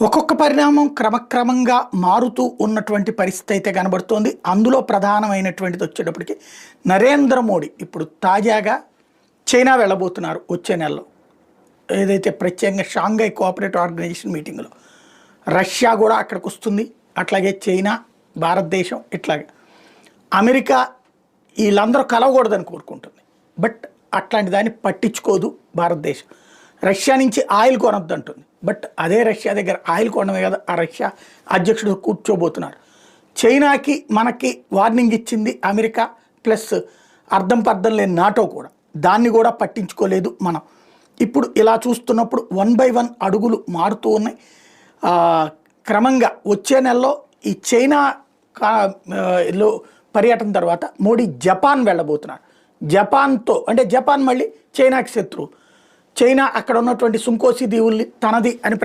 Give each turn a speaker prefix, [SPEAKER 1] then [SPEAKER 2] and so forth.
[SPEAKER 1] ఒక్కొక్క పరిణామం క్రమక్రమంగా మారుతూ ఉన్నటువంటి పరిస్థితి అయితే కనబడుతోంది. అందులో ప్రధానమైనటువంటిది వచ్చేటప్పటికి నరేంద్ర మోడీ ఇప్పుడు తాజాగా చైనా వెళ్ళబోతున్నారు వచ్చే నెలలో. ఏదైతే ప్రత్యేకంగా షాంఘై కోఆపరేటివ్ ఆర్గనైజేషన్ మీటింగ్లో రష్యా కూడా అక్కడికి వస్తుంది. అట్లాగే చైనా, భారతదేశం, ఇట్లాగే అమెరికా వీళ్ళందరూ కలవకూడదని కోరుకుంటుంది. బట్ అట్లాంటి దాన్ని పట్టించుకోదు భారతదేశం. రష్యా నుంచి ఆయిల్ కొనొద్దు అంటుంది. బట్ అదే రష్యా దగ్గర ఆయిల్ కొనడమే కదా ఆ రష్యా అధ్యక్షుడు కూర్చోబోతున్నారు. చైనాకి మనకి వార్నింగ్ ఇచ్చింది అమెరికా, ప్లస్ అర్థం పర్థం లేని నాటో కూడా. దాన్ని కూడా పట్టించుకోలేదు మనం. ఇప్పుడు ఇలా చూస్తున్నప్పుడు 1 by 1 అడుగులు మారుతూ ఉన్నాయి. క్రమంగా వచ్చే నెలలో ఈ చైనా లో పర్యటన తర్వాత మోడీ జపాన్ వెళ్ళబోతున్నారు. జపాన్తో అంటే జపాన్ మళ్ళీ చైనాకి శత్రువు. చైనా అక్కడ ఉన్నటువంటి సుంకోసి దీవుల్ని తనది అని